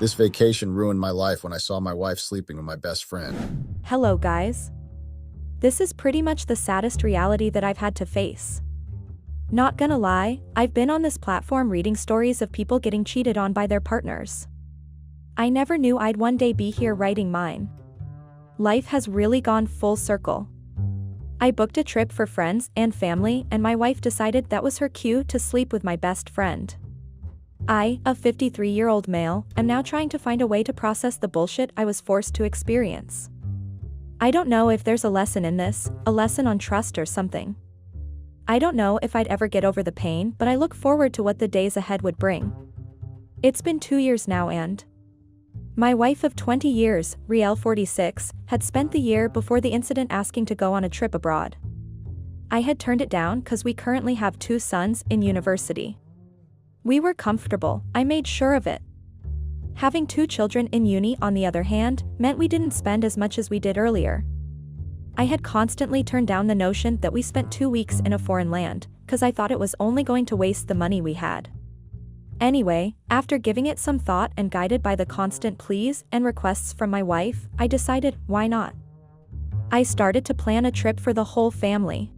This vacation ruined my life when I saw my wife sleeping with my best friend. Hello, guys. This is pretty much the saddest reality that I've had to face. Not gonna lie, I've been on this platform reading stories of people getting cheated on by their partners. I never knew I'd one day be here writing mine. Life has really gone full circle. I booked a trip for friends and family, and my wife decided that was her cue to sleep with my best friend. I, a 53-year-old male, am now trying to find a way to process the bullshit I was forced to experience. I don't know if there's a lesson in this, a lesson on trust or something. I don't know if I'd ever get over the pain, but I look forward to what the days ahead would bring. It's been 2 years now and my wife of 20 years, Riel 46, had spent the year before the incident asking to go on a trip abroad. I had turned it down because we currently have 2 sons in university. We were comfortable, I made sure of it. Having 2 children in uni, on the other hand, meant we didn't spend as much as we did earlier. I had constantly turned down the notion that we spent 2 weeks in a foreign land, because I thought it was only going to waste the money we had. Anyway, after giving it some thought and guided by the constant pleas and requests from my wife, I decided, why not? I started to plan a trip for the whole family.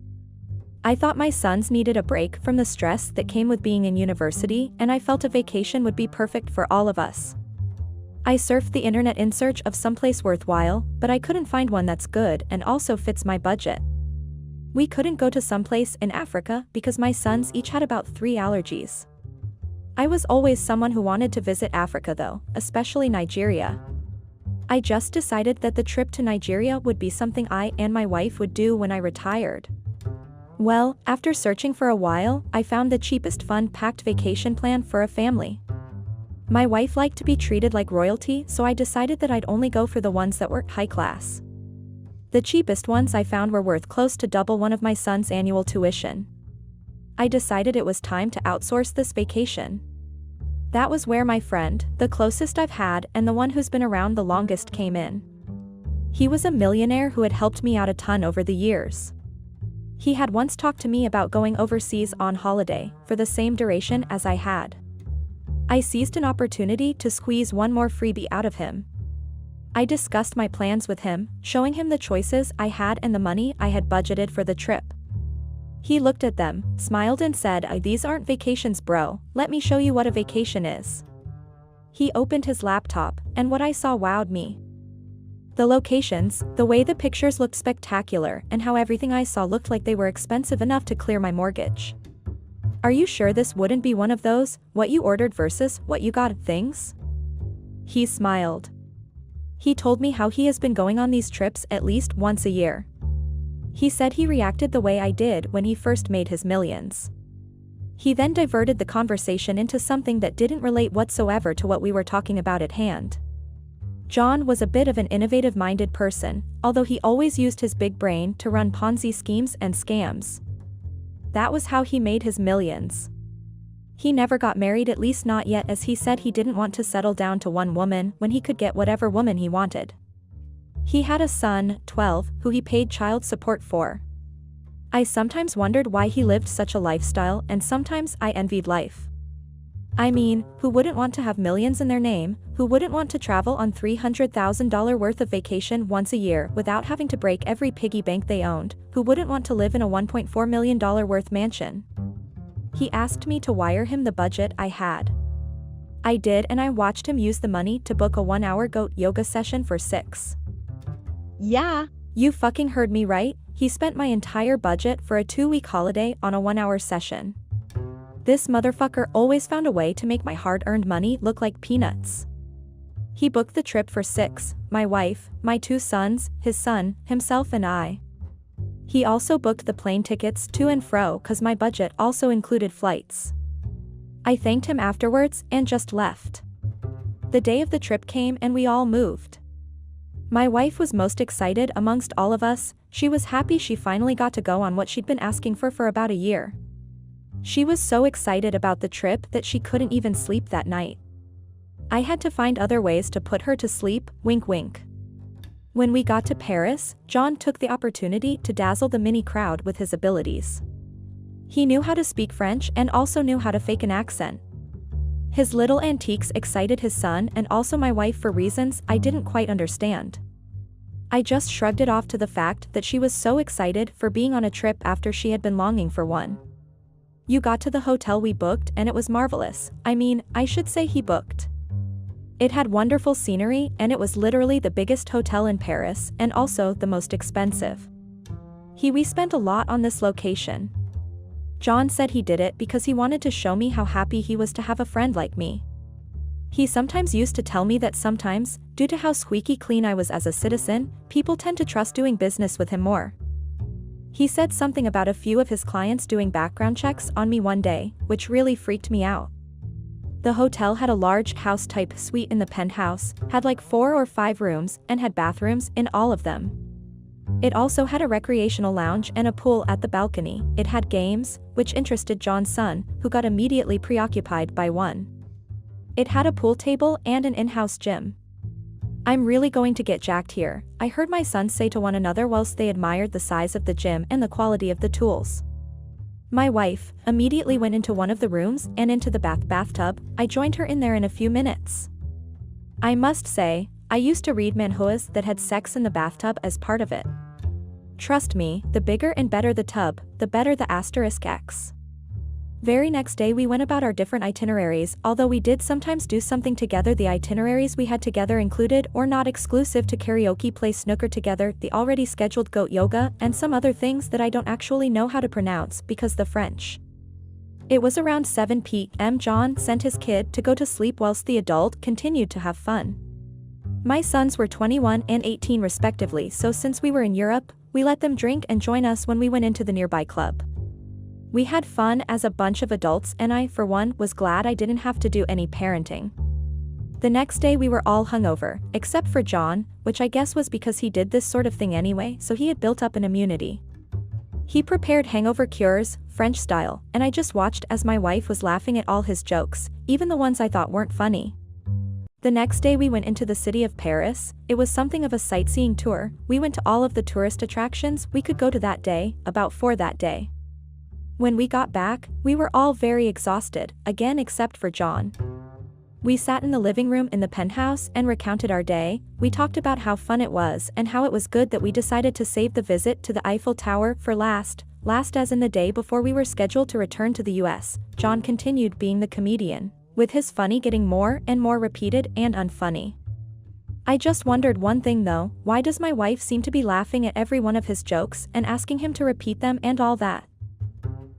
I thought my sons needed a break from the stress that came with being in university, and I felt a vacation would be perfect for all of us. I surfed the internet in search of someplace worthwhile, but I couldn't find one that's good and also fits my budget. We couldn't go to someplace in Africa because my sons each had about 3 allergies. I was always someone who wanted to visit Africa though, especially Nigeria. I just decided that the trip to Nigeria would be something I and my wife would do when I retired. Well, after searching for a while, I found the cheapest fun-packed vacation plan for a family. My wife liked to be treated like royalty, so I decided that I'd only go for the ones that were high class. The cheapest ones I found were worth close to double one of my son's annual tuition. I decided it was time to outsource this vacation. That was where my friend, the closest I've had and the one who's been around the longest, came in. He was a millionaire who had helped me out a ton over the years. He had once talked to me about going overseas on holiday, for the same duration as I had. I seized an opportunity to squeeze one more freebie out of him. I discussed my plans with him, showing him the choices I had and the money I had budgeted for the trip. He looked at them, smiled and said, "These aren't vacations, bro, let me show you what a vacation is." He opened his laptop, and what I saw wowed me. The locations, the way the pictures looked spectacular, and how everything I saw looked like they were expensive enough to clear my mortgage. Are you sure this wouldn't be one of those, what you ordered versus what you got things? He smiled. He told me how he has been going on these trips at least once a year. He said he reacted the way I did when he first made his millions. He then diverted the conversation into something that didn't relate whatsoever to what we were talking about at hand. John was a bit of an innovative-minded person, although he always used his big brain to run Ponzi schemes and scams. That was how he made his millions. He never got married, at least not yet, as he said he didn't want to settle down to one woman when he could get whatever woman he wanted. He had a son, 12, who he paid child support for. I sometimes wondered why he lived such a lifestyle, and sometimes I envied life. I mean, who wouldn't want to have millions in their name? Who wouldn't want to travel on $300,000 worth of vacation once a year without having to break every piggy bank they owned? Who wouldn't want to live in a $1.4 million worth mansion? He asked me to wire him the budget I had. I did, and I watched him use the money to book a 1-hour goat yoga session for 6. Yeah, you fucking heard me right, he spent my entire budget for a 2-week holiday on a 1-hour session. This motherfucker always found a way to make my hard-earned money look like peanuts. He booked the trip for 6, my wife, my 2 sons, his son, himself and I. He also booked the plane tickets to and fro cause my budget also included flights. I thanked him afterwards and just left. The day of the trip came and we all moved. My wife was most excited amongst all of us. She was happy she finally got to go on what she'd been asking for about a year. She was so excited about the trip that she couldn't even sleep that night. I had to find other ways to put her to sleep, wink wink. When we got to Paris, John took the opportunity to dazzle the mini crowd with his abilities. He knew how to speak French and also knew how to fake an accent. His little antiques excited his son and also my wife for reasons I didn't quite understand. I just shrugged it off to the fact that she was so excited for being on a trip after she had been longing for one. You got to the hotel we booked and it was marvelous. I mean, I should say he booked. It had wonderful scenery and it was literally the biggest hotel in Paris and also the most expensive. We spent a lot on this location. John said he did it because he wanted to show me how happy he was to have a friend like me. He sometimes used to tell me that sometimes, due to how squeaky clean I was as a citizen, people tend to trust doing business with him more. He said something about a few of his clients doing background checks on me one day, which really freaked me out. The hotel had a large house-type suite in the penthouse, had like 4 or 5 rooms, and had bathrooms in all of them. It also had a recreational lounge and a pool at the balcony. It had games, which interested John's son, who got immediately preoccupied by one. It had a pool table and an in-house gym. I'm really going to get jacked here, I heard my sons say to one another whilst they admired the size of the gym and the quality of the tools. My wife immediately went into one of the rooms and into the bathtub. I joined her in there in a few minutes. I must say, I used to read manhwas that had sex in the bathtub as part of it. Trust me, the bigger and better the tub, the better the *X. Very next day we went about our different itineraries, although we did sometimes do something together. The itineraries we had together included, or not exclusive to karaoke, play snooker together, the already scheduled goat yoga, and some other things that I don't actually know how to pronounce because the French. It was around 7 p.m. John sent his kid to go to sleep whilst the adult continued to have fun. My sons were 21 and 18 respectively, so since we were in Europe, we let them drink and join us when we went into the nearby club. We had fun as a bunch of adults and I, for one, was glad I didn't have to do any parenting. The next day we were all hungover, except for John, which I guess was because he did this sort of thing anyway, so he had built up an immunity. He prepared hangover cures, French style, and I just watched as my wife was laughing at all his jokes, even the ones I thought weren't funny. The next day we went into the city of Paris. It was something of a sightseeing tour. We went to all of the tourist attractions we could go to that day, about 4 that day. When we got back, we were all very exhausted, again except for John. We sat in the living room in the penthouse and recounted our day. We talked about how fun it was and how it was good that we decided to save the visit to the Eiffel Tower for last as in the day before we were scheduled to return to the US. John continued being the comedian, with his funny getting more and more repeated and unfunny. I just wondered one thing though, why does my wife seem to be laughing at every one of his jokes and asking him to repeat them and all that?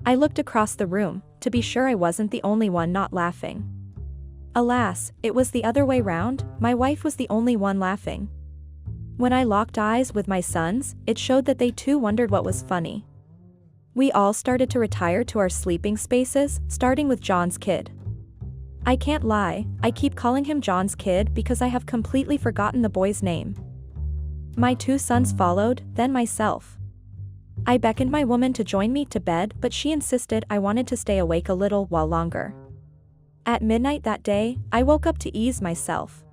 I looked across the room, to be sure I wasn't the only one not laughing. Alas, it was the other way round, my wife was the only one laughing. When I locked eyes with my sons, it showed that they too wondered what was funny. We all started to retire to our sleeping spaces, starting with John's kid. I can't lie, I keep calling him John's kid because I have completely forgotten the boy's name. My 2 sons followed, then myself. I beckoned my woman to join me to bed, but she insisted I wanted to stay awake a little while longer. At midnight that day, I woke up to ease myself.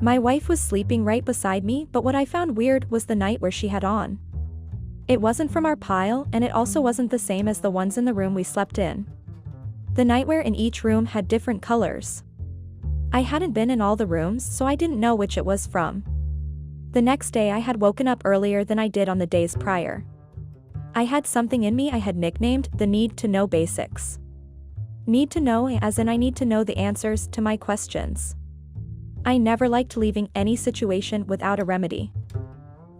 My wife was sleeping right beside me, but what I found weird was the night where she had on. It wasn't from our pile, and it also wasn't the same as the ones in the room we slept in. The nightwear in each room had different colors. I hadn't been in all the rooms, so I didn't know which it was from. The next day I had woken up earlier than I did on the days prior. I had something in me I had nicknamed the need to know basics. Need to know as in I need to know the answers to my questions. I never liked leaving any situation without a remedy.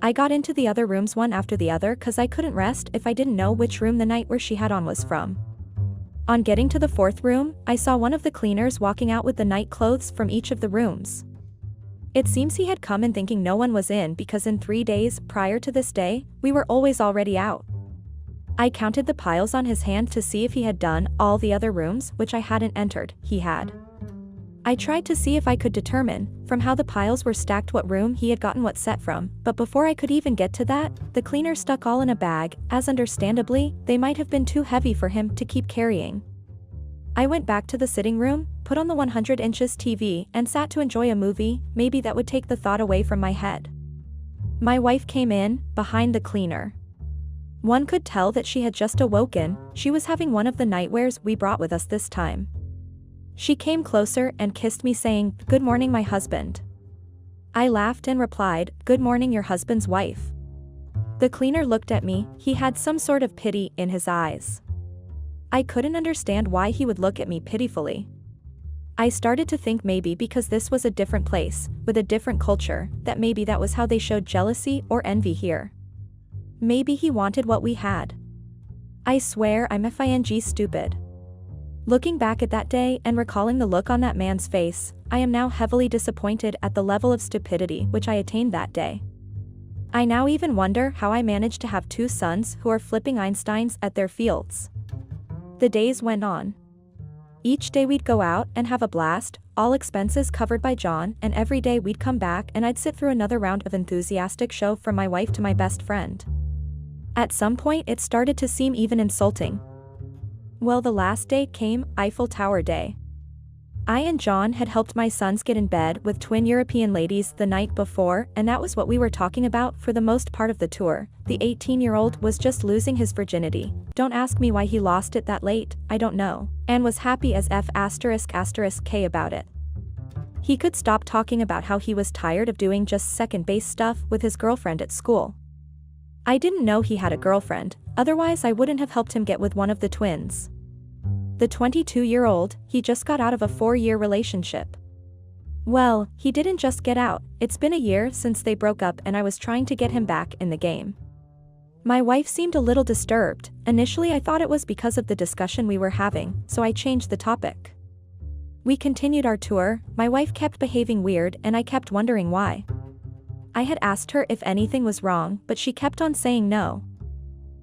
I got into the other rooms one after the other cause I couldn't rest if I didn't know which room the night where she had on was from. On getting to the 4th room, I saw one of the cleaners walking out with the night clothes from each of the rooms. It seems he had come in thinking no one was in because in 3 days prior to this day, we were always already out. I counted the piles on his hand to see if he had done all the other rooms, which I hadn't entered. He had. I tried to see if I could determine, from how the piles were stacked, what room he had gotten what set from, but before I could even get to that, the cleaner stuck all in a bag, as understandably, they might have been too heavy for him to keep carrying. I went back to the sitting room, put on the 100 inches TV, and sat to enjoy a movie. Maybe that would take the thought away from my head. My wife came in, behind the cleaner. One could tell that she had just awoken. She was having one of the nightwears we brought with us this time. She came closer and kissed me saying, "Good morning, my husband." I laughed and replied, "Good morning, your husband's wife." The cleaner looked at me, he had some sort of pity in his eyes. I couldn't understand why he would look at me pitifully. I started to think maybe because this was a different place, with a different culture, that maybe that was how they showed jealousy or envy here. Maybe he wanted what we had. I swear I'm FING stupid. Looking back at that day and recalling the look on that man's face, I am now heavily disappointed at the level of stupidity which I attained that day. I now even wonder how I managed to have 2 sons who are flipping Einsteins at their fields. The days went on. Each day we'd go out and have a blast, all expenses covered by John, and every day we'd come back and I'd sit through another round of enthusiastic show from my wife to my best friend. At some point it started to seem even insulting. Well, the last day came, Eiffel Tower Day. I and John had helped my sons get in bed with twin European ladies the night before, and that was what we were talking about for the most part of the tour. The 18-year-old was just losing his virginity. Don't ask me why he lost it that late, I don't know, and was happy as F***K about it. He could stop talking about how he was tired of doing just second base stuff with his girlfriend at school. I didn't know he had a girlfriend, otherwise I wouldn't have helped him get with one of the twins. The 22-year-old, he just got out of a 4-year relationship. Well, he didn't just get out, it's been a year since they broke up and I was trying to get him back in the game. My wife seemed a little disturbed. Initially I thought it was because of the discussion we were having, so I changed the topic. We continued our tour, my wife kept behaving weird and I kept wondering why. I had asked her if anything was wrong, but she kept on saying no.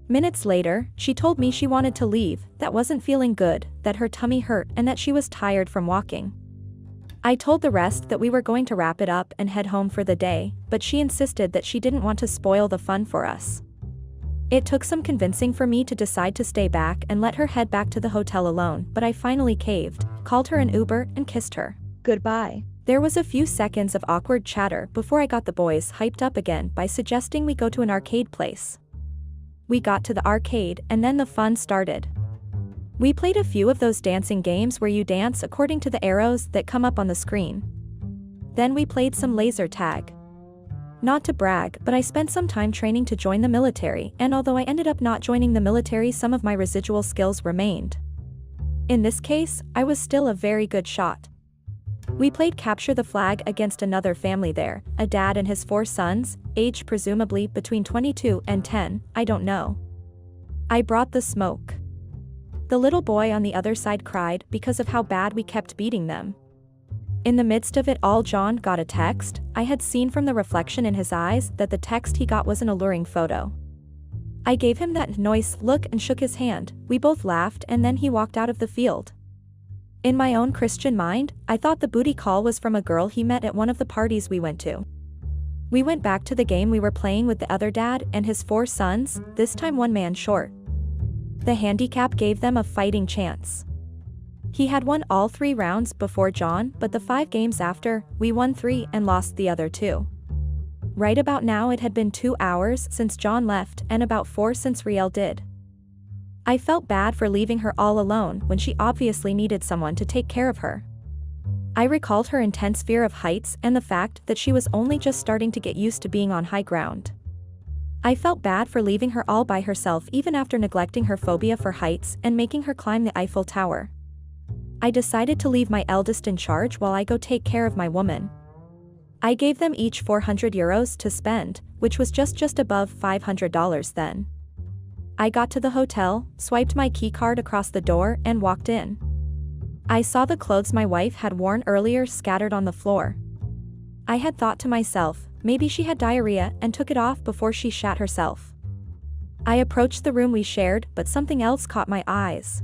Minutes later, she told me she wanted to leave, that wasn't feeling good, that her tummy hurt and that she was tired from walking. I told the rest that we were going to wrap it up and head home for the day, but she insisted that she didn't want to spoil the fun for us. It took some convincing for me to decide to stay back and let her head back to the hotel alone, but I finally caved, called her an Uber and kissed her goodbye. There was a few seconds of awkward chatter before I got the boys hyped up again by suggesting we go to an arcade place. We got to the arcade and then the fun started. We played a few of those dancing games where you dance according to the arrows that come up on the screen. Then we played some laser tag. Not to brag, but I spent some time training to join the military, and although I ended up not joining the military, some of my residual skills remained. In this case, I was still a very good shot. We played capture the flag against another family there, a dad and his 4 sons, aged presumably between 22 and 10, I don't know. I brought the smoke. The little boy on the other side cried because of how bad we kept beating them. In the midst of it all, John got a text. I had seen from the reflection in his eyes that the text he got was an alluring photo. I gave him that nice look and shook his hand, we both laughed and then he walked out of the field. In my own Christian mind, I thought the booty call was from a girl he met at one of the parties we went to. We went back to the game we were playing with the other dad and his 4 sons, this time 1 man short. The handicap gave them a fighting chance. He had won all 3 rounds before John, but the 5 games after, we won 3 and lost the other 2. Right about now it had been 2 hours since John left and about 4 since Riel did. I felt bad for leaving her all alone when she obviously needed someone to take care of her. I recalled her intense fear of heights and the fact that she was only just starting to get used to being on high ground. I felt bad for leaving her all by herself even after neglecting her phobia for heights and making her climb the Eiffel Tower. I decided to leave my eldest in charge while I go take care of my woman. I gave them each 400 euros to spend, which was just above $500 then. I got to the hotel, swiped my keycard across the door and walked in. I saw the clothes my wife had worn earlier scattered on the floor. I had thought to myself, maybe she had diarrhea and took it off before she shat herself. I approached the room we shared, but something else caught my eyes.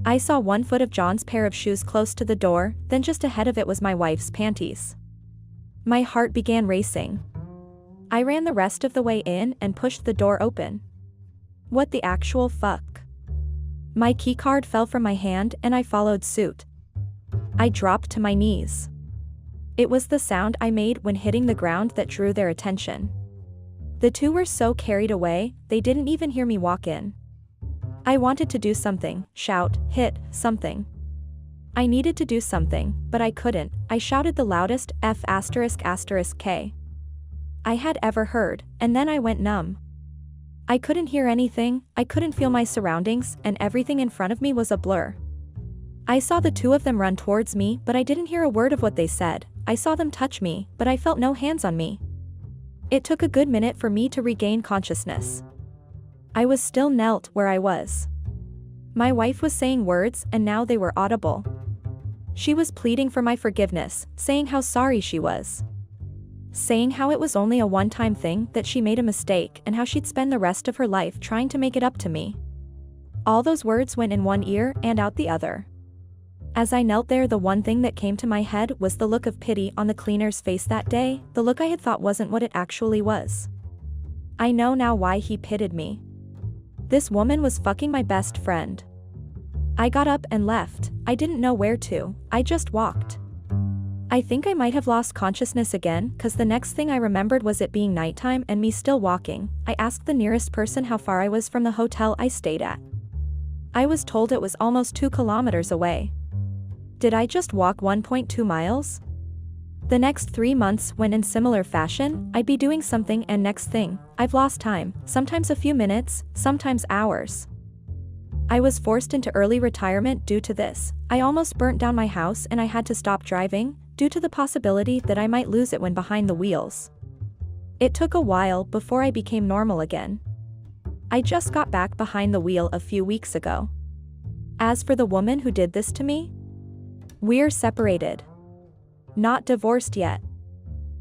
I saw 1 foot of John's pair of shoes close to the door, then just ahead of it was my wife's panties. My heart began racing. I ran the rest of the way in and pushed the door open. What the actual fuck? My keycard fell from my hand and I followed suit. I dropped to my knees. It was the sound I made when hitting the ground that drew their attention. The 2 were so carried away, they didn't even hear me walk in. I wanted to do something, shout, hit, something. I needed to do something, but I couldn't. I shouted the loudest F***K I had ever heard, and then I went numb. I couldn't hear anything, I couldn't feel my surroundings, and everything in front of me was a blur. I saw the two of them run towards me, but I didn't hear a word of what they said. I saw them touch me, but I felt no hands on me. It took a good minute for me to regain consciousness. I was still knelt where I was. My wife was saying words, and now they were audible. She was pleading for my forgiveness, saying how sorry she was. Saying how it was only a one-time thing, that she made a mistake, and how she'd spend the rest of her life trying to make it up to me. All those words went in one ear and out the other. As I knelt there, the one thing that came to my head was the look of pity on the cleaner's face that day, the look I had thought wasn't what it actually was. I know now why he pitied me. This woman was fucking my best friend. I got up and left. I didn't know where to, I just walked. I think I might have lost consciousness again, cause the next thing I remembered was it being nighttime and me still walking. I asked the nearest person how far I was from the hotel I stayed at. I was told it was almost 2 kilometers away. Did I just walk 1.2 miles? The next 3 months went in similar fashion. I'd be doing something and next thing, I've lost time, sometimes a few minutes, sometimes hours. I was forced into early retirement due to this. I almost burnt down my house and I had to stop driving, due to the possibility that I might lose it when behind the wheels. It took a while before I became normal again. I just got back behind the wheel a few weeks ago. As for the woman who did this to me, we're separated. Not divorced yet.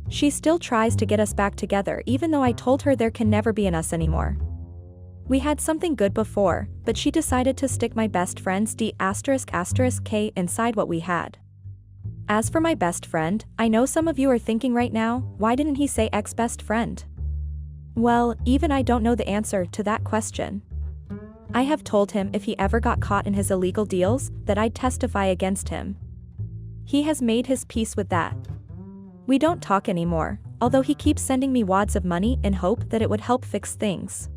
She still tries to get us back together even though I told her there can never be an us anymore. We had something good before, but she decided to stick my best friend's D***K inside what we had. As for my best friend, I know some of you are thinking right now, why didn't he say ex-best friend? Well, even I don't know the answer to that question. I have told him if he ever got caught in his illegal deals, that I'd testify against him. He has made his peace with that. We don't talk anymore, although he keeps sending me wads of money in hope that it would help fix things.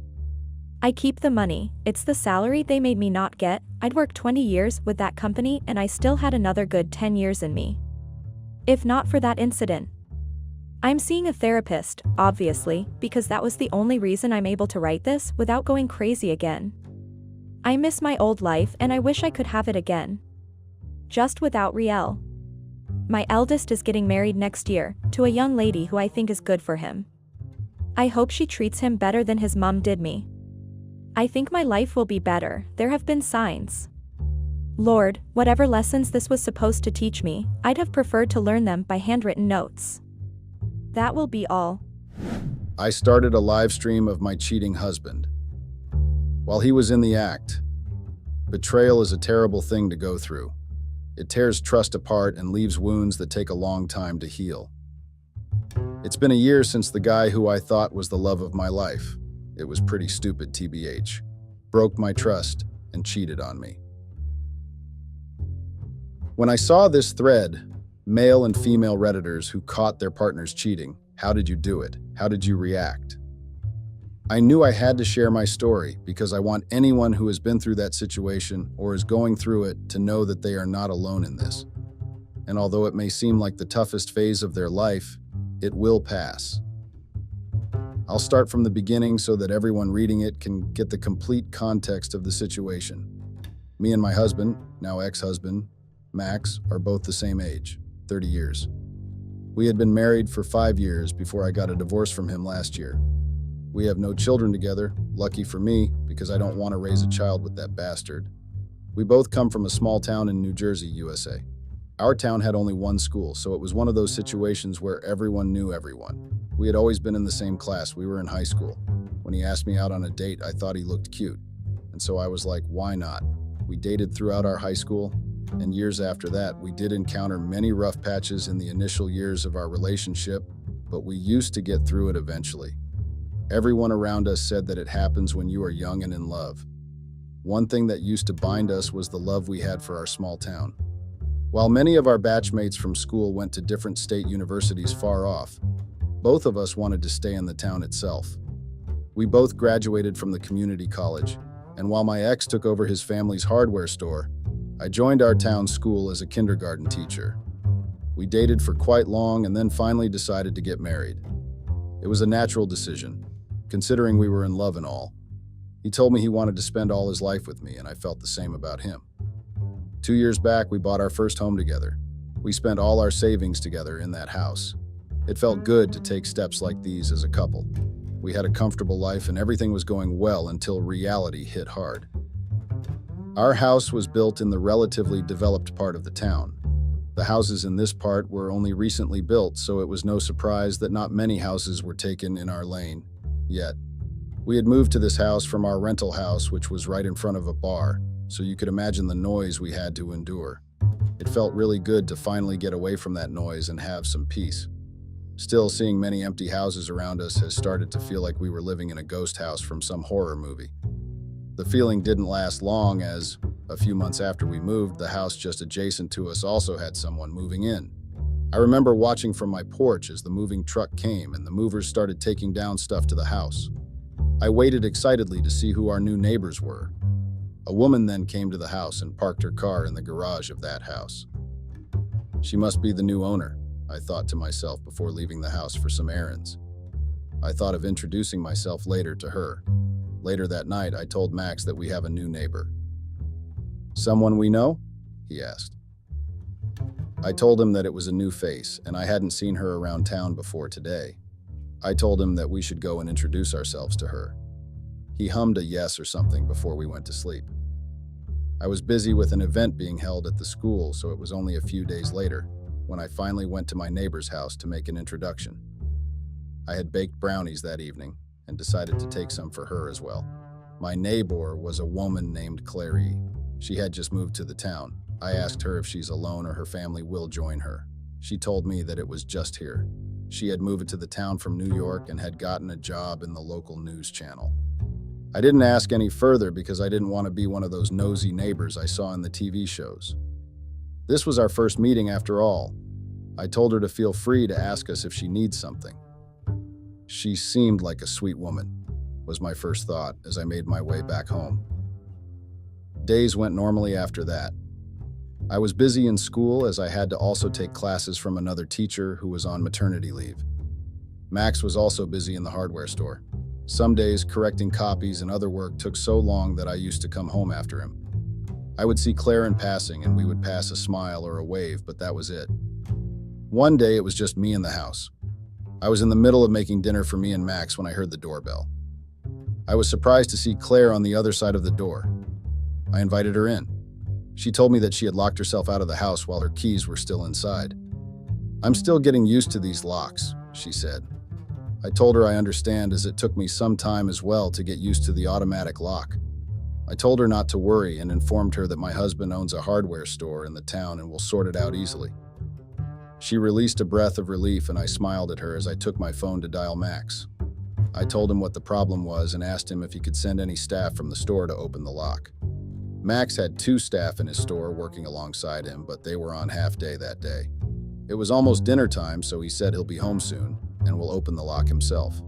I keep the money, it's the salary they made me not get. I'd worked 20 years with that company and I still had another good 10 years in me. If not for that incident. I'm seeing a therapist, obviously, because that was the only reason I'm able to write this without going crazy again. I miss my old life and I wish I could have it again. Just without Riel. My eldest is getting married next year, to a young lady who I think is good for him. I hope she treats him better than his mom did me. I think my life will be better, there have been signs. Lord, whatever lessons this was supposed to teach me, I'd have preferred to learn them by handwritten notes. That will be all. I started a live stream of my cheating husband. While he was in the act, betrayal is a terrible thing to go through. It tears trust apart and leaves wounds that take a long time to heal. It's been a year since the guy who I thought was the love of my life, it was pretty stupid TBH, broke my trust and cheated on me. When I saw this thread, male and female Redditors who caught their partners cheating, how did you do it? How did you react? I knew I had to share my story because I want anyone who has been through that situation or is going through it to know that they are not alone in this. And although it may seem like the toughest phase of their life, it will pass. I'll start from the beginning so that everyone reading it can get the complete context of the situation. Me and my husband, now ex-husband, Max, are both the same age, 30 years. We had been married for 5 years before I got a divorce from him last year. We have no children together, lucky for me, because I don't want to raise a child with that bastard. We both come from a small town in New Jersey, USA. Our town had only one school, so it was one of those situations where everyone knew everyone. We had always been in the same class, we were in high school. When he asked me out on a date, I thought he looked cute. And so I was like, why not? We dated throughout our high school, and years after that, we did encounter many rough patches in the initial years of our relationship, but we used to get through it eventually. Everyone around us said that it happens when you are young and in love. One thing that used to bind us was the love we had for our small town. While many of our batchmates from school went to different state universities far off, both of us wanted to stay in the town itself. We both graduated from the community college, and while my ex took over his family's hardware store, I joined our town school as a kindergarten teacher. We dated for quite long and then finally decided to get married. It was a natural decision, considering we were in love and all. He told me he wanted to spend all his life with me, and I felt the same about him. 2 years back, we bought our first home together. We spent all our savings together in that house. It felt good to take steps like these as a couple. We had a comfortable life and everything was going well until reality hit hard. Our house was built in the relatively developed part of the town. The houses in this part were only recently built, so it was no surprise that not many houses were taken in our lane yet. We had moved to this house from our rental house, which was right in front of a bar, so you could imagine the noise we had to endure. It felt really good to finally get away from that noise and have some peace. Still, seeing many empty houses around us has started to feel like we were living in a ghost house from some horror movie. The feeling didn't last long as, a few months after we moved, the house just adjacent to us also had someone moving in. I remember watching from my porch as the moving truck came and the movers started taking down stuff to the house. I waited excitedly to see who our new neighbors were. A woman then came to the house and parked her car in the garage of that house. She must be the new owner, I thought to myself before leaving the house for some errands. I thought of introducing myself later to her. Later that night, I told Max that we have a new neighbor. "Someone we know?" he asked. I told him that it was a new face, and I hadn't seen her around town before today. I told him that we should go and introduce ourselves to her. He hummed a yes or something before we went to sleep. I was busy with an event being held at the school, so it was only a few days later when I finally went to my neighbor's house to make an introduction. I had baked brownies that evening and decided to take some for her as well. My neighbor was a woman named Clary. She had just moved to the town. I asked her if she's alone or her family will join her. She told me that it was just here. She had moved to the town from New York and had gotten a job in the local news channel. I didn't ask any further because I didn't want to be one of those nosy neighbors I saw in the TV shows. This was our first meeting after all. I told her to feel free to ask us if she needs something. She seemed like a sweet woman, was my first thought as I made my way back home. Days went normally after that. I was busy in school as I had to also take classes from another teacher who was on maternity leave. Max was also busy in the hardware store. Some days, correcting copies and other work took so long that I used to come home after him. I would see Claire in passing and we would pass a smile or a wave, but that was it. One day, it was just me in the house. I was in the middle of making dinner for me and Max when I heard the doorbell. I was surprised to see Claire on the other side of the door. I invited her in. She told me that she had locked herself out of the house while her keys were still inside. "I'm still getting used to these locks," she said. I told her I understand, as it took me some time as well to get used to the automatic lock. I told her not to worry and informed her that my husband owns a hardware store in the town and will sort it out easily. She released a breath of relief and I smiled at her as I took my phone to dial Max. I told him what the problem was and asked him if he could send any staff from the store to open the lock. Max had 2 staff in his store working alongside him, but they were on half day that day. It was almost dinner time, so he said he'll be home soon and will open the lock himself.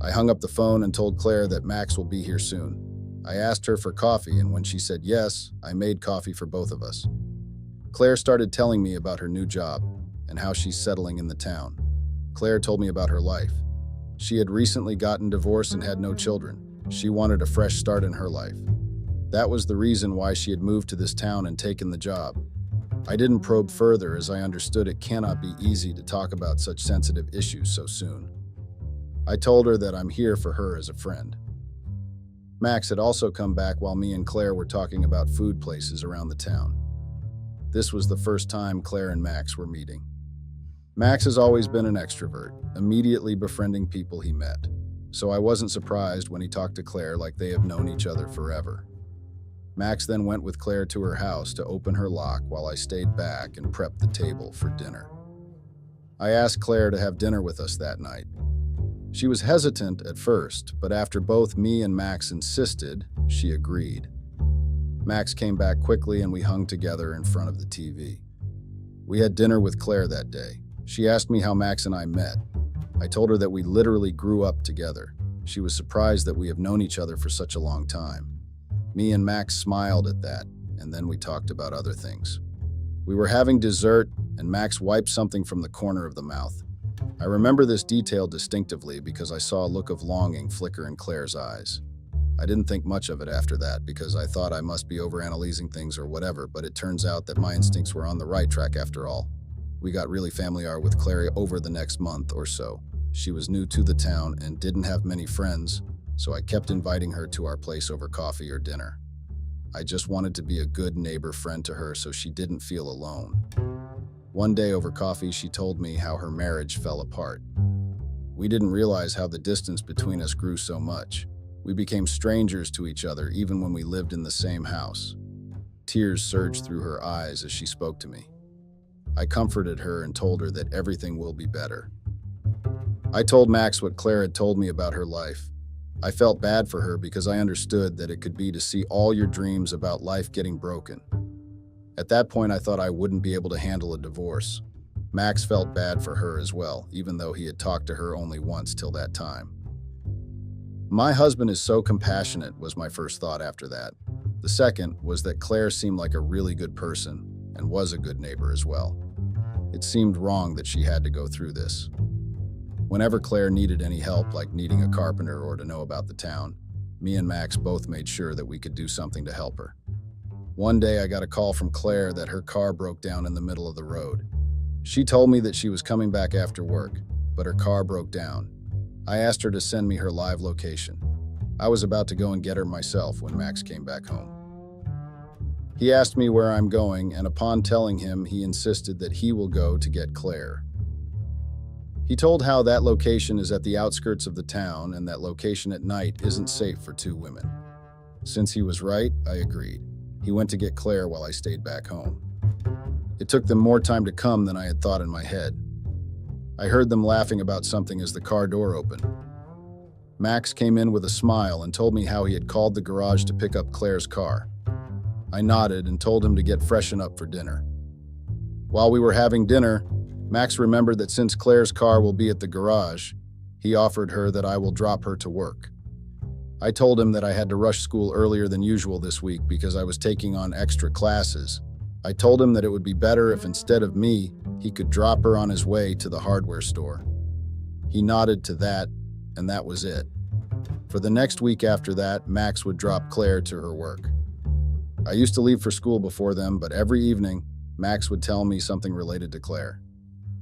I hung up the phone and told Claire that Max will be here soon. I asked her for coffee, and when she said yes, I made coffee for both of us. Claire started telling me about her new job and how she's settling in the town. Claire told me about her life. She had recently gotten divorced and had no children. She wanted a fresh start in her life. That was the reason why she had moved to this town and taken the job. I didn't probe further as I understood it cannot be easy to talk about such sensitive issues so soon. I told her that I'm here for her as a friend. Max had also come back while me and Claire were talking about food places around the town. This was the first time Claire and Max were meeting. Max has always been an extrovert, immediately befriending people he met, so I wasn't surprised when he talked to Claire like they have known each other forever. Max then went with Claire to her house to open her lock while I stayed back and prepped the table for dinner. I asked Claire to have dinner with us that night. She was hesitant at first, but after both me and Max insisted, she agreed. Max came back quickly and we hung together in front of the TV. We had dinner with Claire that day. She asked me how Max and I met. I told her that we literally grew up together. She was surprised that we have known each other for such a long time. Me and Max smiled at that and then we talked about other things. We were having dessert, and Max wiped something from the corner of the mouth. I remember this detail distinctively because I saw a look of longing flicker in Claire's eyes. I didn't think much of it after that because I thought I must be overanalyzing things or whatever, but it turns out that my instincts were on the right track after all. We got really familiar with Claire over the next month or so. She was new to the town and didn't have many friends, so I kept inviting her to our place over coffee or dinner. I just wanted to be a good neighbor friend to her so she didn't feel alone. One day over coffee, she told me how her marriage fell apart. We didn't realize how the distance between us grew so much. We became strangers to each other even when we lived in the same house. Tears surged through her eyes as she spoke to me. I comforted her and told her that everything will be better. I told Max what Claire had told me about her life. I felt bad for her because I understood that it could be to see all your dreams about life getting broken. At that point, I thought I wouldn't be able to handle a divorce. Max felt bad for her as well, even though he had talked to her only once till that time. My husband is so compassionate, was my first thought after that. The second was that Claire seemed like a really good person and was a good neighbor as well. It seemed wrong that she had to go through this. Whenever Claire needed any help, like needing a carpenter or to know about the town, me and Max both made sure that we could do something to help her. One day I got a call from Claire that her car broke down in the middle of the road. She told me that she was coming back after work, but her car broke down. I asked her to send me her live location. I was about to go and get her myself when Max came back home. He asked me where I'm going, and upon telling him, he insisted that he will go to get Claire. He told how that location is at the outskirts of the town and that location at night isn't safe for two women. Since he was right, I agreed. He went to get Claire while I stayed back home. It took them more time to come than I had thought in my head. I heard them laughing about something as the car door opened. Max came in with a smile and told me how he had called the garage to pick up Claire's car. I nodded and told him to get freshened up for dinner. While we were having dinner, Max remembered that since Claire's car will be at the garage, he offered her that I will drop her to work. I told him that I had to rush school earlier than usual this week because I was taking on extra classes. I told him that it would be better if instead of me, he could drop her on his way to the hardware store. He nodded to that, and that was it. For the next week after that, Max would drop Claire to her work. I used to leave for school before them, but every evening, Max would tell me something related to Claire.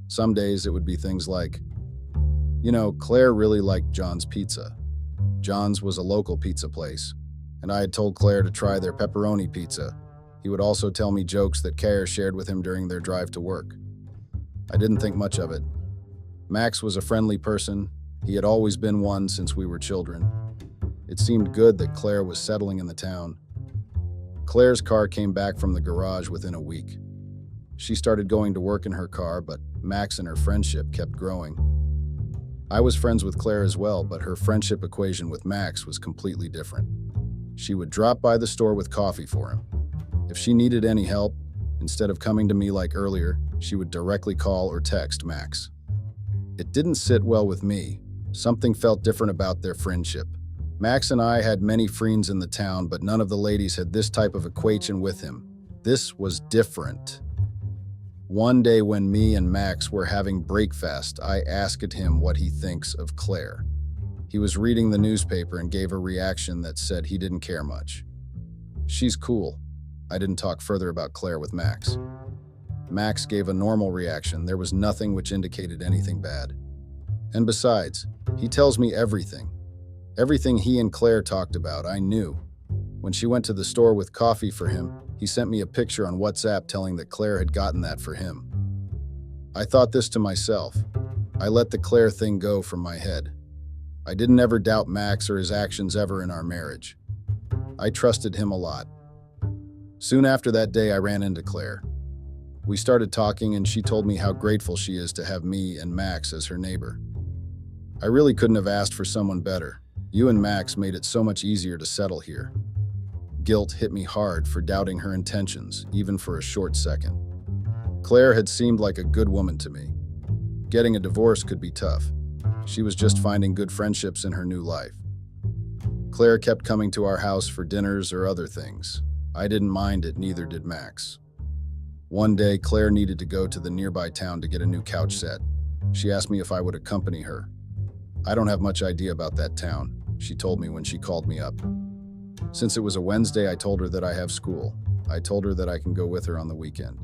Some days it would be things like, Claire really liked John's pizza. John's was a local pizza place, and I had told Claire to try their pepperoni pizza. He would also tell me jokes that Claire shared with him during their drive to work. I didn't think much of it. Max was a friendly person. He had always been one since we were children. It seemed good that Claire was settling in the town. Claire's car came back from the garage within a week. She started going to work in her car, but Max and her friendship kept growing. I was friends with Claire as well, but her friendship equation with Max was completely different. She would drop by the store with coffee for him. If she needed any help, instead of coming to me like earlier, she would directly call or text Max. It didn't sit well with me. Something felt different about their friendship. Max and I had many friends in the town, but none of the ladies had this type of equation with him. This was different. One day when me and Max were having breakfast, I asked him what he thinks of Claire. He was reading the newspaper and gave a reaction that said he didn't care much. She's cool. I didn't talk further about Claire with Max. Max gave a normal reaction. There was nothing which indicated anything bad. And besides, he tells me everything. Everything he and Claire talked about, I knew. When she went to the store with coffee for him, he sent me a picture on WhatsApp telling that Claire had gotten that for him. I thought this to myself. I let the Claire thing go from my head. I didn't ever doubt Max or his actions ever in our marriage. I trusted him a lot. Soon after that day, I ran into Claire. We started talking and she told me how grateful she is to have me and Max as her neighbor. I really couldn't have asked for someone better. You and Max made it so much easier to settle here. Guilt hit me hard for doubting her intentions, even for a short second. Claire had seemed like a good woman to me. Getting a divorce could be tough. She was just finding good friendships in her new life. Claire kept coming to our house for dinners or other things. I didn't mind it, neither did Max. One day, Claire needed to go to the nearby town to get a new couch set. She asked me if I would accompany her. I don't have much idea about that town, she told me when she called me up. Since it was a Wednesday, I told her that I have school. I told her that I can go with her on the weekend.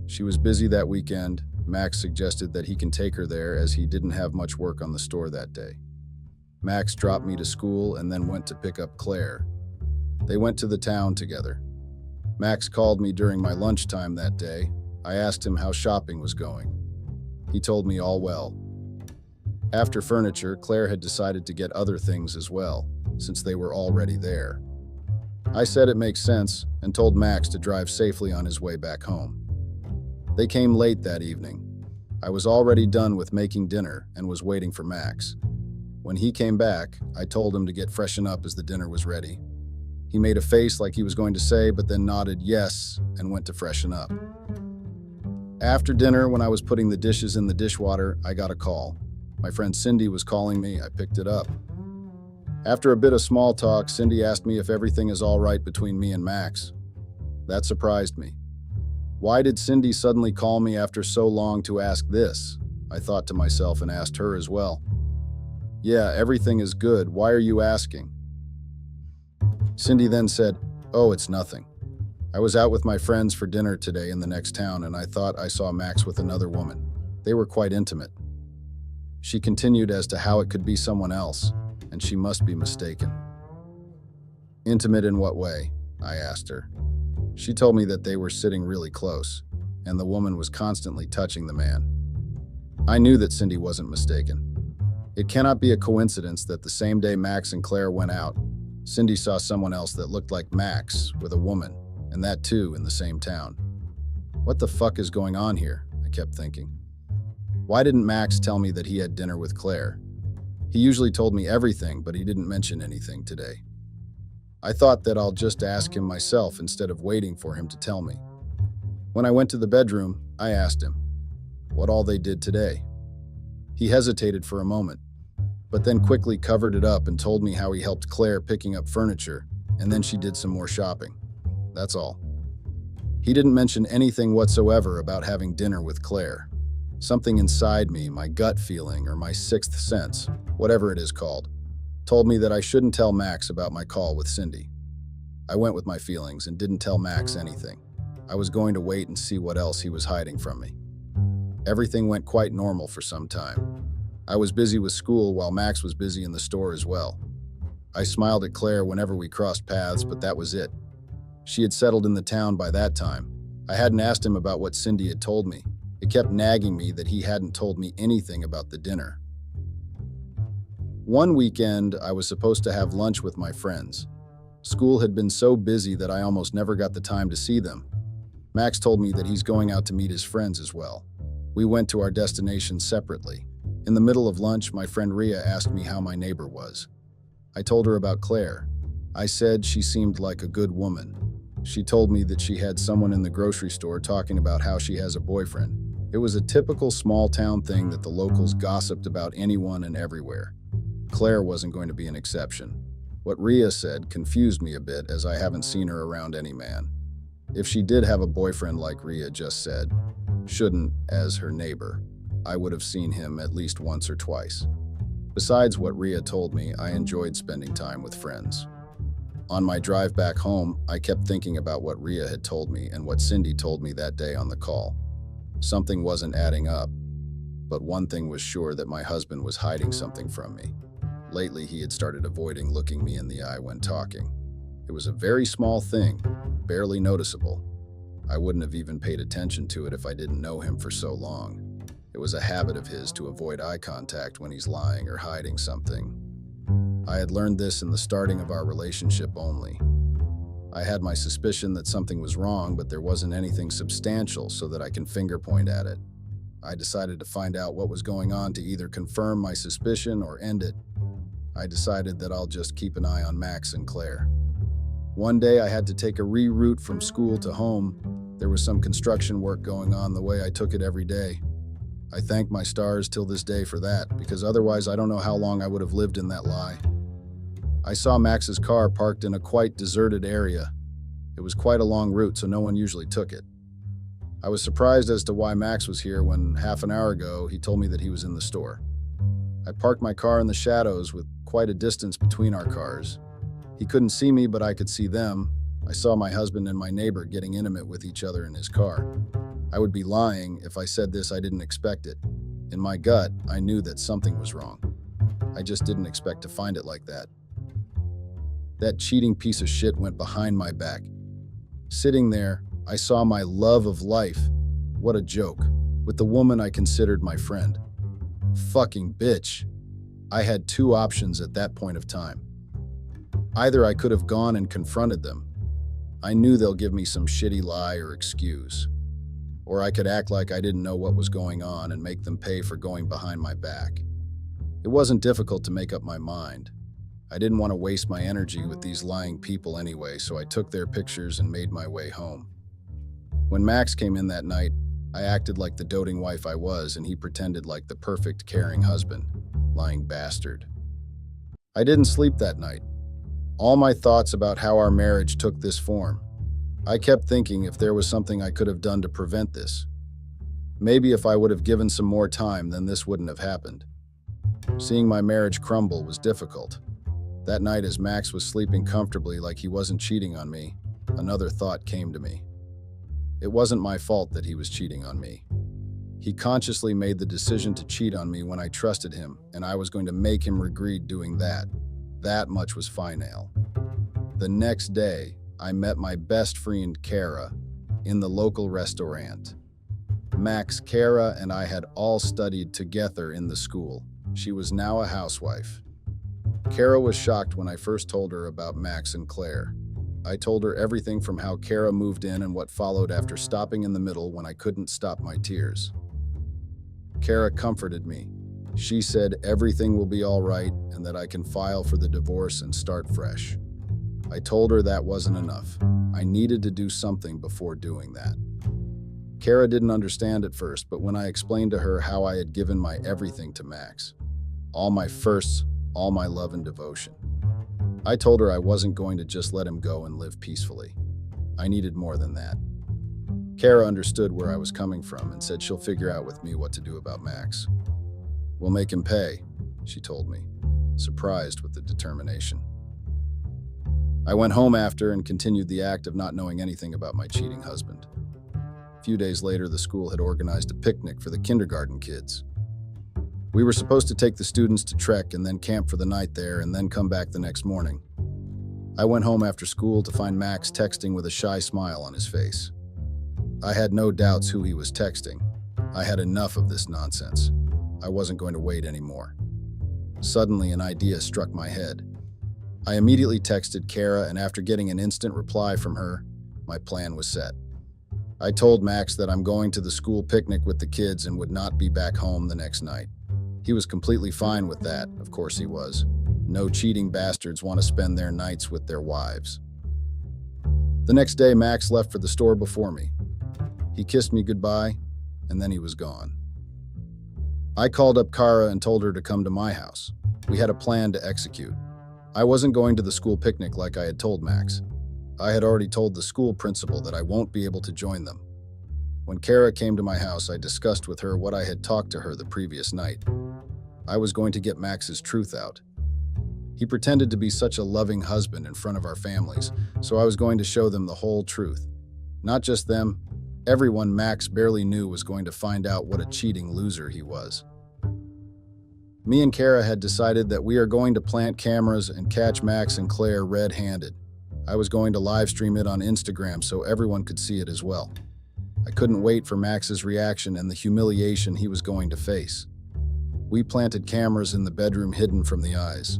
She was busy that weekend. Max suggested that he can take her there as he didn't have much work on the store that day. Max dropped me to school and then went to pick up Claire. They went to the town together. Max called me during my lunchtime that day. I asked him how shopping was going. He told me all well. After furniture, Claire had decided to get other things as well, since they were already there. I said it makes sense and told Max to drive safely on his way back home. They came late that evening. I was already done with making dinner and was waiting for Max. When he came back, I told him to get freshened up as the dinner was ready. He made a face like he was going to say, but then nodded yes and went to freshen up. After dinner, when I was putting the dishes in the dishwater, I got a call. My friend Cindy was calling me. I picked it up. After a bit of small talk, Cindy asked me if everything is all right between me and Max. That surprised me. Why did Cindy suddenly call me after so long to ask this? I thought to myself and asked her as well. Yeah, everything is good. Why are you asking? Cindy then said, "Oh, it's nothing. I was out with my friends for dinner today in the next town and I thought I saw Max with another woman. They were quite intimate." She continued as to how it could be someone else, and she must be mistaken. Intimate in what way? I asked her. She told me that they were sitting really close, and the woman was constantly touching the man. I knew that Cindy wasn't mistaken. It cannot be a coincidence that the same day Max and Claire went out, Cindy saw someone else that looked like Max with a woman, and that too in the same town. What the fuck is going on here? I kept thinking. Why didn't Max tell me that he had dinner with Claire? He usually told me everything, but he didn't mention anything today. I thought that I'll just ask him myself instead of waiting for him to tell me. When I went to the bedroom, I asked him what all they did today. He hesitated for a moment, but then quickly covered it up and told me how he helped Claire picking up furniture, and then she did some more shopping. That's all. He didn't mention anything whatsoever about having dinner with Claire. Something inside me, my gut feeling or my sixth sense, whatever it is called, told me that I shouldn't tell Max about my call with Cindy. I went with my feelings and didn't tell Max anything. I was going to wait and see what else he was hiding from me. Everything went quite normal for some time. I was busy with school while Max was busy in the store as well. I smiled at Claire whenever we crossed paths, but that was it. She had settled in the town by that time. I hadn't asked him about what Cindy had told me. It kept nagging me that he hadn't told me anything about the dinner. One weekend, I was supposed to have lunch with my friends. School had been so busy that I almost never got the time to see them. Max told me that he's going out to meet his friends as well. We went to our destinations separately. In the middle of lunch, my friend Rhea asked me how my neighbor was. I told her about Claire. I said she seemed like a good woman. She told me that she had someone in the grocery store talking about how she has a boyfriend. It was a typical small town thing that the locals gossiped about anyone and everywhere. Claire wasn't going to be an exception. What Rhea said confused me a bit as I haven't seen her around any man. If she did have a boyfriend like Rhea just said, shouldn't, as her neighbor, I would have seen him at least once or twice. Besides what Rhea told me, I enjoyed spending time with friends. On my drive back home, I kept thinking about what Rhea had told me and what Cindy told me that day on the call. Something wasn't adding up, but one thing was sure, that my husband was hiding something from me. Lately, he had started avoiding looking me in the eye when talking. It was a very small thing, barely noticeable. I wouldn't have even paid attention to it if I didn't know him for so long. It was a habit of his to avoid eye contact when he's lying or hiding something. I had learned this in the starting of our relationship only. I had my suspicion that something was wrong, but there wasn't anything substantial so that I can finger point at it. I decided to find out what was going on to either confirm my suspicion or end it. I decided that I'll just keep an eye on Max and Claire. One day I had to take a reroute from school to home. There was some construction work going on the way I took it every day. I thank my stars till this day for that, because otherwise I don't know how long I would have lived in that lie. I saw Max's car parked in a quite deserted area. It was quite a long route, so no one usually took it. I was surprised as to why Max was here when half an hour ago he told me that he was in the store. I parked my car in the shadows with quite a distance between our cars. He couldn't see me, but I could see them. I saw my husband and my neighbor getting intimate with each other in his car. I would be lying if I said I didn't expect it. In my gut, I knew that something was wrong. I just didn't expect to find it like that. That cheating piece of shit went behind my back. Sitting there, I saw my love of life, what a joke, with the woman I considered my friend. Fucking bitch. I had two options at that point of time. Either I could have gone and confronted them. I knew they'll give me some shitty lie or excuse. Or I could act like I didn't know what was going on and make them pay for going behind my back. It wasn't difficult to make up my mind. I didn't want to waste my energy with these lying people anyway, so I took their pictures and made my way home. When Max came in that night, I acted like the doting wife I was, and he pretended like the perfect, caring husband. Lying bastard. I didn't sleep that night. All my thoughts about how our marriage took this form. I kept thinking if there was something I could have done to prevent this. Maybe if I would have given some more time, then this wouldn't have happened. Seeing my marriage crumble was difficult. That night, as Max was sleeping comfortably like he wasn't cheating on me, another thought came to me. It wasn't my fault that he was cheating on me. He consciously made the decision to cheat on me when I trusted him, and I was going to make him regret doing that. That much was final. The next day, I met my best friend, Kara, in the local restaurant. Max, Kara, and I had all studied together in the school. She was now a housewife. Kara was shocked when I first told her about Max and Claire. I told her everything from how Kara moved in and what followed after stopping in the middle when I couldn't stop my tears. Kara comforted me. She said everything will be all right and that I can file for the divorce and start fresh. I told her that wasn't enough. I needed to do something before doing that. Kara didn't understand at first, but when I explained to her how I had given my everything to Max, all my firsts, all my love and devotion, I told her I wasn't going to just let him go and live peacefully. I needed more than that. Kara understood where I was coming from and said she'll figure out with me what to do about Max. We'll make him pay, she told me, surprised with the determination. I went home after and continued the act of not knowing anything about my cheating husband. A few days later, the school had organized a picnic for the kindergarten kids. We were supposed to take the students to trek and then camp for the night there and then come back the next morning. I went home after school to find Max texting with a shy smile on his face. I had no doubts who he was texting. I had enough of this nonsense. I wasn't going to wait anymore. Suddenly, an idea struck my head. I immediately texted Kara, and after getting an instant reply from her, my plan was set. I told Max that I'm going to the school picnic with the kids and would not be back home the next night. He was completely fine with that, of course he was. No cheating bastards want to spend their nights with their wives. The next day, Max left for the store before me. He kissed me goodbye, and then he was gone. I called up Kara and told her to come to my house. We had a plan to execute. I wasn't going to the school picnic like I had told Max. I had already told the school principal that I won't be able to join them. When Kara came to my house, I discussed with her what I had talked to her the previous night. I was going to get Max's truth out. He pretended to be such a loving husband in front of our families, so I was going to show them the whole truth. Not just them, everyone Max barely knew was going to find out what a cheating loser he was. Me and Kara had decided that we are going to plant cameras and catch Max and Claire red-handed. I was going to live stream it on Instagram so everyone could see it as well. I couldn't wait for Max's reaction and the humiliation he was going to face. We planted cameras in the bedroom hidden from the eyes.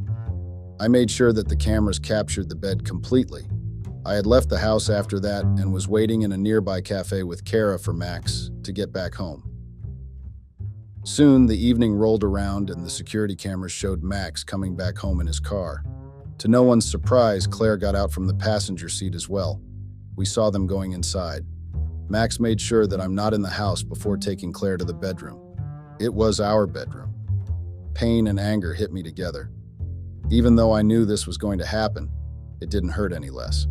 I made sure that the cameras captured the bed completely. I had left the house after that and was waiting in a nearby cafe with Kara for Max to get back home. Soon, the evening rolled around and the security cameras showed Max coming back home in his car. To no one's surprise, Claire got out from the passenger seat as well. We saw them going inside. Max made sure that I'm not in the house before taking Claire to the bedroom. It was our bedroom. Pain and anger hit me together. Even though I knew this was going to happen, it didn't hurt any less.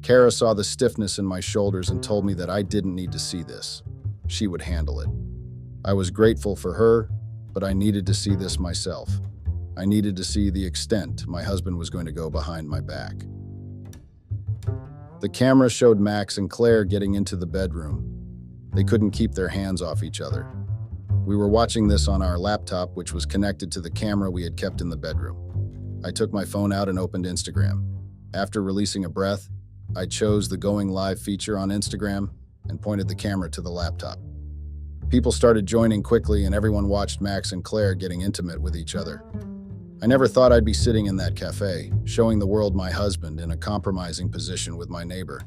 Kara saw the stiffness in my shoulders and told me that I didn't need to see this. She would handle it. I was grateful for her, but I needed to see this myself. I needed to see the extent my husband was going to go behind my back. The camera showed Max and Claire getting into the bedroom. They couldn't keep their hands off each other. We were watching this on our laptop, which was connected to the camera we had kept in the bedroom. I took my phone out and opened Instagram. After releasing a breath, I chose the going live feature on Instagram and pointed the camera to the laptop. People started joining quickly and everyone watched Max and Claire getting intimate with each other. I never thought I'd be sitting in that cafe, showing the world my husband in a compromising position with my neighbor.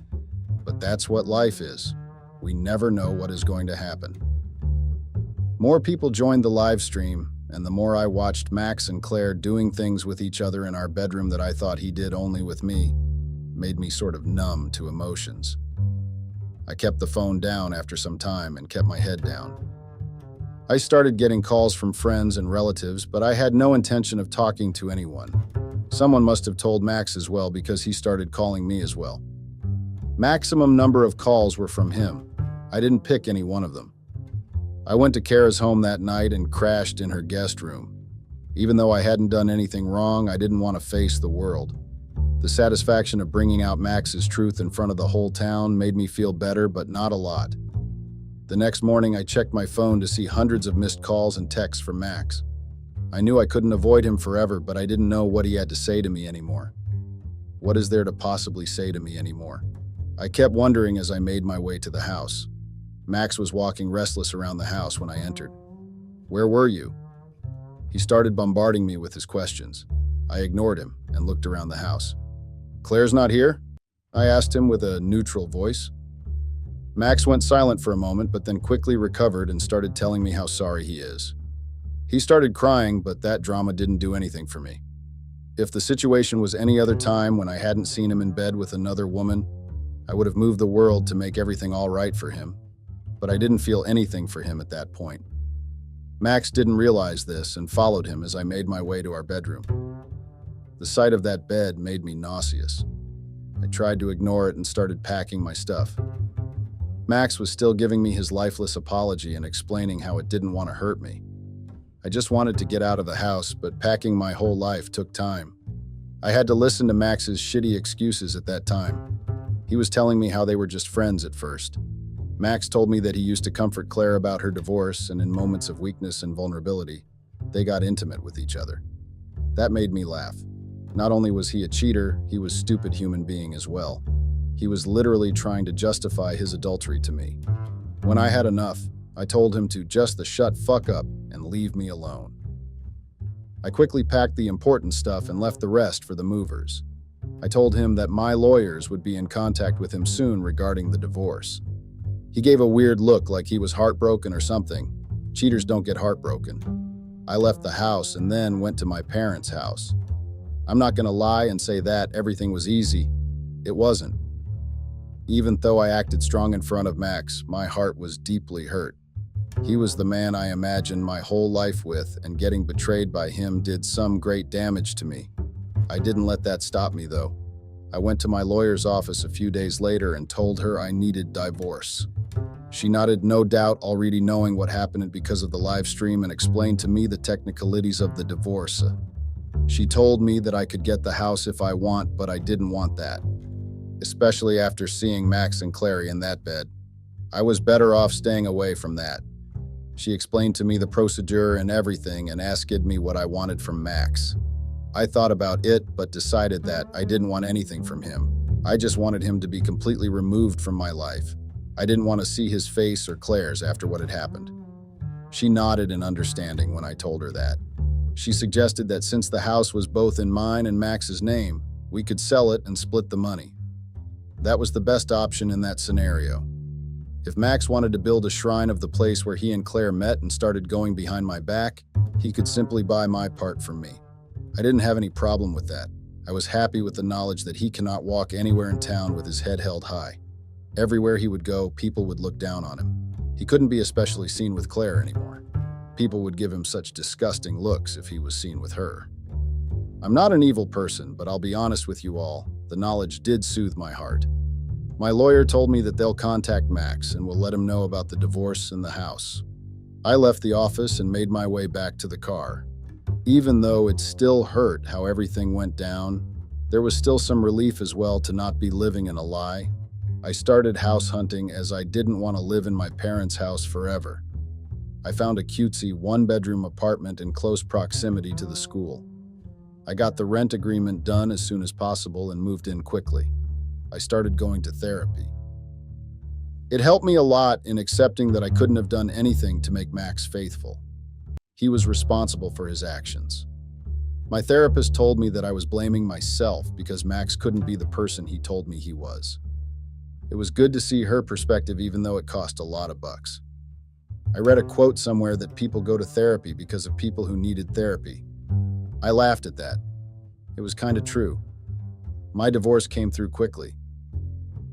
But that's what life is. We never know what is going to happen. More people joined the live stream, and the more I watched Max and Claire doing things with each other in our bedroom that I thought he did only with me, made me sort of numb to emotions. I kept the phone down after some time and kept my head down. I started getting calls from friends and relatives, but I had no intention of talking to anyone. Someone must have told Max as well because he started calling me as well. Maximum number of calls were from him. I didn't pick any one of them. I went to Kara's home that night and crashed in her guest room. Even though I hadn't done anything wrong, I didn't want to face the world. The satisfaction of bringing out Max's truth in front of the whole town made me feel better, but not a lot. The next morning, I checked my phone to see hundreds of missed calls and texts from Max. I knew I couldn't avoid him forever, but I didn't know what he had to say to me anymore. What is there to possibly say to me anymore? I kept wondering as I made my way to the house. Max was walking restless around the house when I entered. "Where were you?" He started bombarding me with his questions. I ignored him and looked around the house. "Claire's not here?" I asked him with a neutral voice. Max went silent for a moment, but then quickly recovered and started telling me how sorry he is. He started crying, but that drama didn't do anything for me. If the situation was any other time when I hadn't seen him in bed with another woman, I would have moved the world to make everything all right for him. But I didn't feel anything for him at that point. Max didn't realize this and followed him as I made my way to our bedroom. The sight of that bed made me nauseous. I tried to ignore it and started packing my stuff. Max was still giving me his lifeless apology and explaining how it didn't want to hurt me. I just wanted to get out of the house, but packing my whole life took time. I had to listen to Max's shitty excuses at that time. He was telling me how they were just friends at first. Max told me that he used to comfort Claire about her divorce, and in moments of weakness and vulnerability, they got intimate with each other. That made me laugh. Not only was he a cheater, he was a stupid human being as well. He was literally trying to justify his adultery to me. When I had enough, I told him to just the shut fuck up and leave me alone. I quickly packed the important stuff and left the rest for the movers. I told him that my lawyers would be in contact with him soon regarding the divorce. He gave a weird look like he was heartbroken or something. Cheaters don't get heartbroken. I left the house and then went to my parents' house. I'm not gonna lie and say that everything was easy. It wasn't. Even though I acted strong in front of Max, my heart was deeply hurt. He was the man I imagined my whole life with, and getting betrayed by him did some great damage to me. I didn't let that stop me, though. I went to my lawyer's office a few days later and told her I needed divorce. She nodded, no doubt already knowing what happened because of the live stream, and explained to me the technicalities of the divorce. She told me that I could get the house if I want, but I didn't want that. Especially after seeing Max and Claire in that bed. I was better off staying away from that. She explained to me the procedure and everything and asked me what I wanted from Max. I thought about it, but decided that I didn't want anything from him. I just wanted him to be completely removed from my life. I didn't want to see his face or Claire's after what had happened. She nodded in understanding when I told her that. She suggested that since the house was both in mine and Max's name, we could sell it and split the money. That was the best option in that scenario. If Max wanted to build a shrine of the place where he and Claire met and started going behind my back, he could simply buy my part from me. I didn't have any problem with that. I was happy with the knowledge that he cannot walk anywhere in town with his head held high. Everywhere he would go, people would look down on him. He couldn't be especially seen with Claire anymore. People would give him such disgusting looks if he was seen with her. I'm not an evil person, but I'll be honest with you all, the knowledge did soothe my heart. My lawyer told me that they'll contact Max and will let him know about the divorce and the house. I left the office and made my way back to the car. Even though it still hurt how everything went down, there was still some relief as well to not be living in a lie. I started house hunting as I didn't want to live in my parents' house forever. I found a cutesy one-bedroom apartment in close proximity to the school. I got the rent agreement done as soon as possible and moved in quickly. I started going to therapy. It helped me a lot in accepting that I couldn't have done anything to make Max faithful. He was responsible for his actions. My therapist told me that I was blaming myself because Max couldn't be the person he told me he was. It was good to see her perspective even though it cost a lot of bucks. I read a quote somewhere that people go to therapy because of people who needed therapy. I laughed at that. It was kind of true. My divorce came through quickly.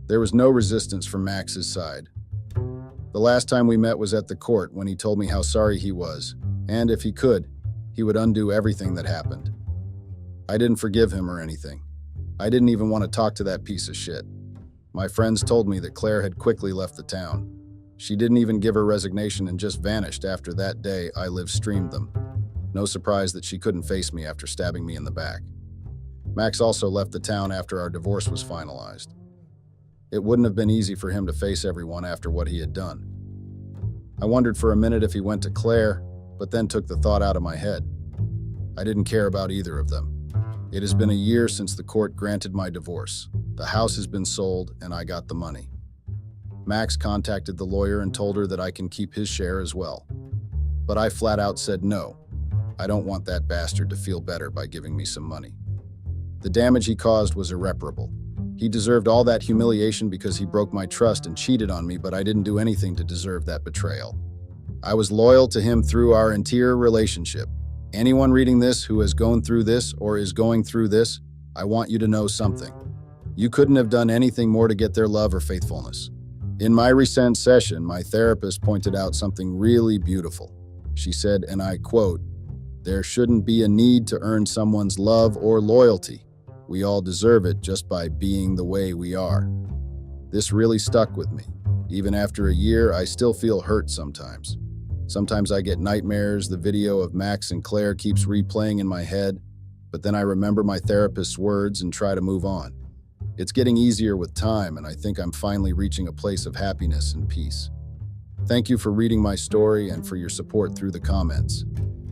There was no resistance from Max's side. The last time we met was at the court when he told me how sorry he was, and if he could, he would undo everything that happened. I didn't forgive him or anything. I didn't even want to talk to that piece of shit. My friends told me that Claire had quickly left the town. She didn't even give her resignation and just vanished after that day I live-streamed them. No surprise that she couldn't face me after stabbing me in the back. Max also left the town after our divorce was finalized. It wouldn't have been easy for him to face everyone after what he had done. I wondered for a minute if he went to Claire, but then took the thought out of my head. I didn't care about either of them. It has been a year since the court granted my divorce. The house has been sold, and I got the money. Max contacted the lawyer and told her that I can keep his share as well. But I flat out said no. I don't want that bastard to feel better by giving me some money. The damage he caused was irreparable. He deserved all that humiliation because he broke my trust and cheated on me, but I didn't do anything to deserve that betrayal. I was loyal to him through our entire relationship. Anyone reading this who has gone through this or is going through this, I want you to know something. You couldn't have done anything more to get their love or faithfulness. In my recent session, my therapist pointed out something really beautiful. She said, and I quote, "There shouldn't be a need to earn someone's love or loyalty. We all deserve it just by being the way we are." This really stuck with me. Even after a year, I still feel hurt sometimes. Sometimes I get nightmares, the video of Max and Claire keeps replaying in my head, but then I remember my therapist's words and try to move on. It's getting easier with time, and I think I'm finally reaching a place of happiness and peace. Thank you for reading my story and for your support through the comments.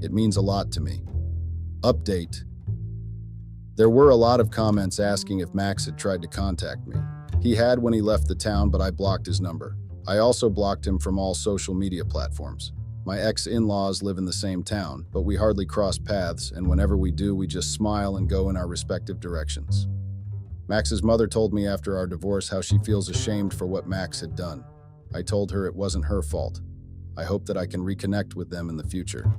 It means a lot to me. Update. There were a lot of comments asking if Max had tried to contact me. He had when he left the town, but I blocked his number. I also blocked him from all social media platforms. My ex-in-laws live in the same town, but we hardly cross paths, and whenever we do, we just smile and go in our respective directions. Max's mother told me after our divorce how she feels ashamed for what Max had done. I told her it wasn't her fault. I hope that I can reconnect with them in the future.